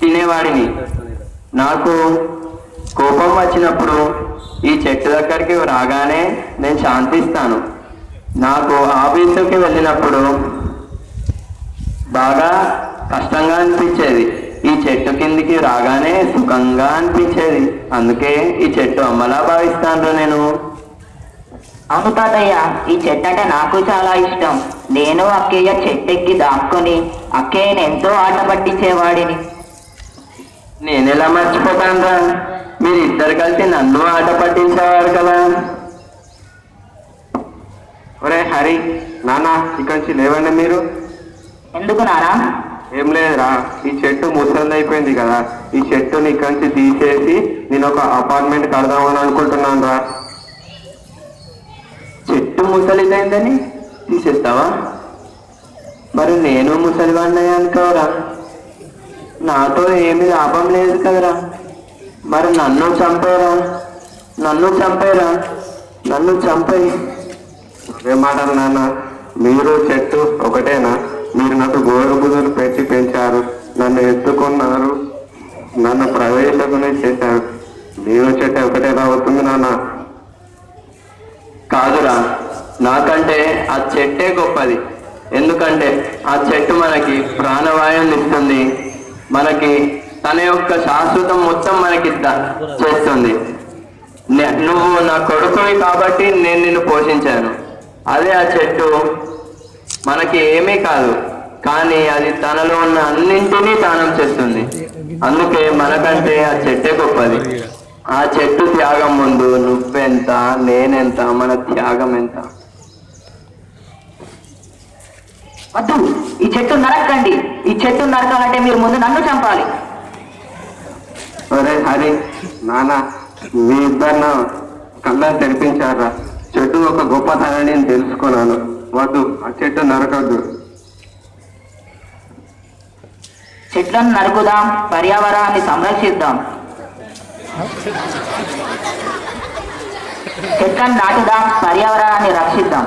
తినేవాడిని. నాకు కోపం వచ్చినప్పుడు ఈ చెట్టు దగ్గరికి రాగానే నేను శాంతిస్తాను. నాకు ఆఫీసుకి వెళ్ళినప్పుడు బాగా కష్టంగా అనిపించేది, ఈ చెట్టు కిందికి రాగానే సుఖంగా అనిపించేది. అందుకే ఈ చెట్టు అమ్మలా భావిస్తాను నేను. అవును తాతయ్య, ఈ చెట్టు అంటే నాకు చాలా ఇష్టం. నేను అక్కయ్య చెట్టు ఎక్కి దాక్కుని అక్కయ్యని ఎంతో ఆట పట్టించేవాడిని. నేనెలా మర్చిపోతానురా, మీరు ఇద్దరు కలిసి నన్ను ఆట పట్టించేవారు కదా. ఒరే హరి, నాన్న ఇక్కడి నుంచి లేవండి మీరు. ఎందుకు నానా? ఏం లేదురా, ఈ చెట్టు ముసలిది అయిపోయింది కదా, ఈ చెట్టుని ఇక్కడి నుంచి తీసేసి నేను ఒక అపార్ట్మెంట్ కడదామని అనుకుంటున్నాను రా. చెట్టు ముసలిదైందని తీసేస్తావా? మరి నేను ముసలివాడిని అనుకోరా, నాతో ఏమి లాభం లేదు కదరా. మరి నన్ను చంపేరా, నన్ను చంపేయి. అదే మాటలు నాన్న, మీరు చెట్టు ఒకటేనా? మీరు నాకు గోరు బుద్ధులు పెట్టి పెంచారు, నన్ను ఎత్తుకున్నారు, నన్ను ప్రవేశకునే చేశారు. మీరు చెట్టు ఒకటేలా అవుతుంది నాన్న? కాదురా, నాకంటే ఆ చెట్టే గొప్పది. ఎందుకంటే ఆ చెట్టు మనకి ప్రాణవాయువుని ఇస్తుంది, మనకి తన యొక్క శాశ్వతం మొత్తం మనకి చేస్తుంది. నువ్వు నా కొడుకువి కాబట్టి నేను నిన్ను పోషించాను. అదే ఆ చెట్టు మనకి ఏమీ కాదు, కానీ అది తనలో ఉన్న అన్నింటినీ దానం చేస్తుంది. అందుకే మనకంటే ఆ చెట్టే గొప్పది. ఆ చెట్టు త్యాగం ముందు నువ్వెంత, నేనెంత, మన త్యాగం ఎంత. వద్దు, ఈ చెట్టు నరకండి. ఈ చెట్టు నరకాలంటే మీరు ముందు నన్ను చంపాలి. ఒరే హరి, నాన్న మీ ఇద్దరు కళ్ళ తెరిపించారా. చెట్టు ఒక గొప్పతనాన్ని నేను తెలుసుకున్నాను. వద్దు, ఆ చెట్టు నరకద్దు. చెట్లను నరుకుదాం, పర్యావరణాన్ని సంరక్షిద్దాం. చెట్లను నాటుదాం, పర్యావరణాన్ని రక్షిద్దాం.